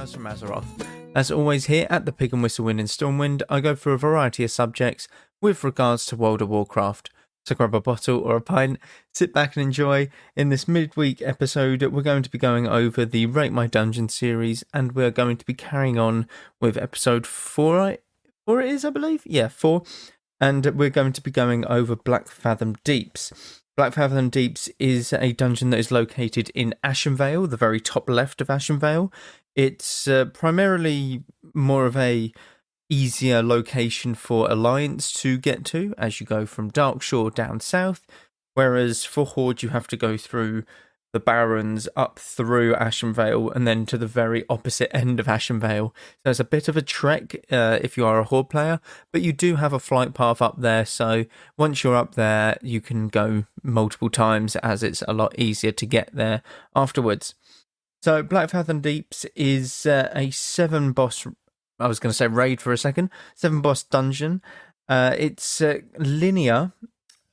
Raz from Azeroth. As always, here at the Pig and Whistle Inn in Stormwind, I go through a variety of subjects with regards to World of Warcraft. So grab a bottle or a pint, sit back and enjoy. In this midweek episode, we're going to be going over the Rate My Dungeon series, and we're going to be carrying on with episode 4. 4 it is, I believe? Yeah, 4. And we're going to be going over Blackfathom Deeps. Blackfathom Deeps is a dungeon that is located in Ashenvale, the very top left of Ashenvale. It's primarily more of a easier location for Alliance to get to as you go from Darkshore down south, whereas for Horde you have to go through the Barrens, up through Ashenvale, and then to the very opposite end of Ashenvale. So it's a bit of a trek if you are a Horde player, but you do have a flight path up there, so once you're up there you can go multiple times as it's a lot easier to get there afterwards. So Blackfathom Deeps is a 7-boss, I was going to say raid for a second, 7-boss dungeon. It's linear,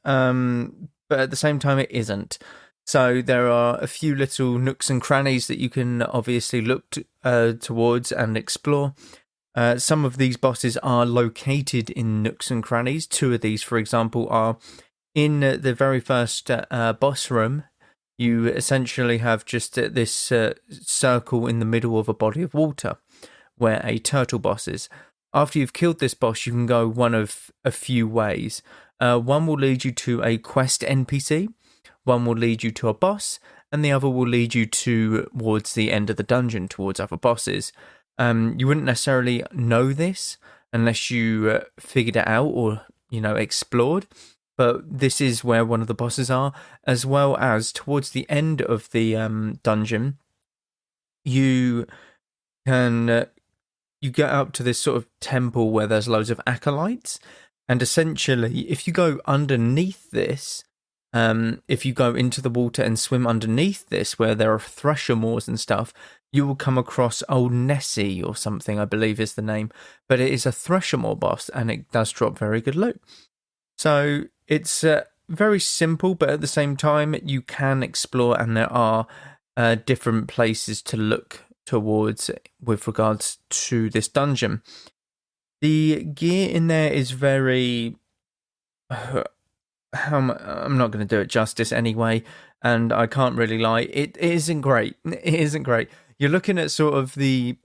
but at the same time it isn't. So there are a few little nooks and crannies that you can obviously look towards and explore. Some of these bosses are located in nooks and crannies. 2 of these, for example, are in the very first boss room. You essentially have just this circle in the middle of a body of water where a turtle boss is. After you've killed this boss, you can go one of a few ways. One will lead you to a quest NPC. One will lead you to a boss, and the other will lead you towards the end of the dungeon, towards other bosses. You wouldn't necessarily know this unless you figured it out or, explored, but this is where one of the bosses are, as well as towards the end of the dungeon, you can you get up to this sort of temple where there's loads of acolytes, and essentially, if you go underneath this, if you go into the water and swim underneath this, where there are thresher moors and stuff, you will come across Old Nessie or something, I believe is the name. But it is a thresher moor boss, and it does drop very good loot. So it's very simple, but at the same time, you can explore, and there are different places to look towards with regards to this dungeon. The gear in there is very... I'm not going to do it justice anyway, and I can't really lie. It isn't great. It isn't great. You're looking at sort of the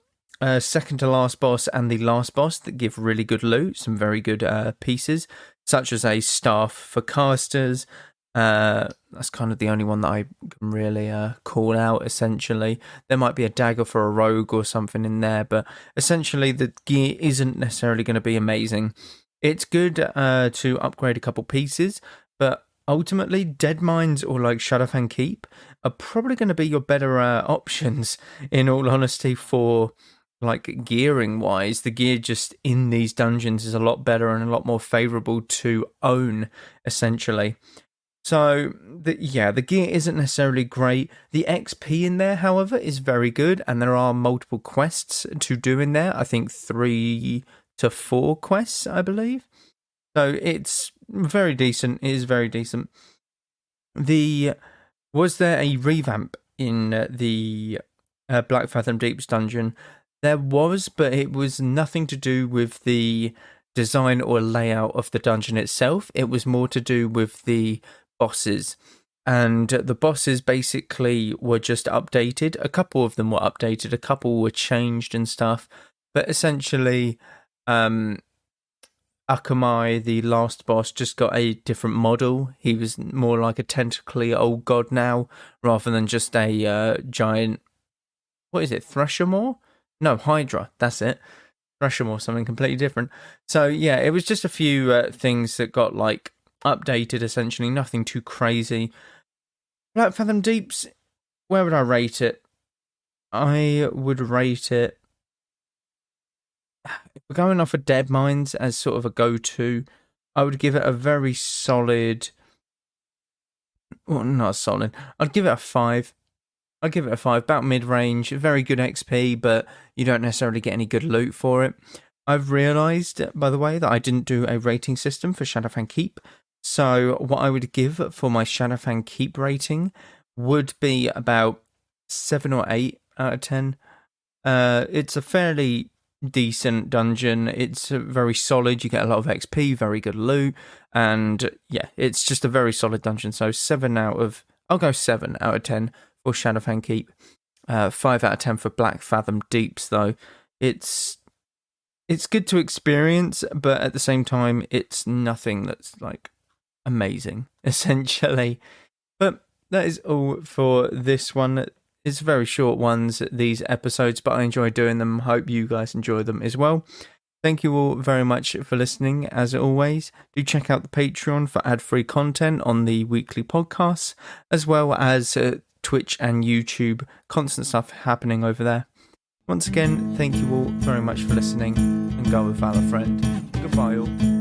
second to last boss and the last boss that give really good loot, some very good pieces, such as a staff for casters. That's kind of the only one that I can really call out, essentially. There might be a dagger for a rogue or something in there, but essentially the gear isn't necessarily going to be amazing. It's good to upgrade a couple pieces, but ultimately Dead Mines or like Shadowfang Keep are probably going to be your better options, in all honesty, for like gearing wise. The gear just in these dungeons is a lot better and a lot more favourable to own, essentially. So, the gear isn't necessarily great. The XP in there, however, is very good, and there are multiple quests to do in there. I think 3 to 4 quests, I believe. So it's very decent. It is very decent. Was there a revamp in the Blackfathom Deeps dungeon? There was, but it was nothing to do with the design or layout of the dungeon itself. It was more to do with the bosses. And the bosses basically were just updated. A couple of them were updated. A couple were changed and stuff. But essentially... Akamai, the last boss, just got a different model. He was more like a tentacly old god now, rather than just a giant... What is it? Threshermore? No, Hydra. That's it. Threshermore, something completely different. So yeah, it was just a few things that got like updated, essentially. Nothing too crazy. Blackfathom Deeps, where would I rate it? I would rate it... If we're going off of Dead Mines as sort of a go-to, I would give it a very solid... Well, not solid. I'd give it a 5. I'd give it a 5. About mid-range. Very good XP, but you don't necessarily get any good loot for it. I've realised, by the way, that I didn't do a rating system for Shadowfang Keep. So what I would give for my Shadowfang Keep rating would be about 7 or 8 out of 10. It's a fairly decent dungeon. It's very solid. You get a lot of XP, very good loot, and yeah, it's just a very solid dungeon. So I'll go 7 out of 10 for Shadowfang Keep. 5 out of 10 for Black Fathom Deeps, though. It's good to experience, but at the same time, it's nothing that's like amazing, essentially. But that is all for this one. It's very short ones, these episodes, but I enjoy doing them. Hope you guys enjoy them as well. Thank you all very much for listening, as always. Do check out the Patreon for ad-free content on the weekly podcasts, as well as Twitch and YouTube. Constant stuff happening over there. Once again, thank you all very much for listening, and go with Valor, friend. Goodbye all.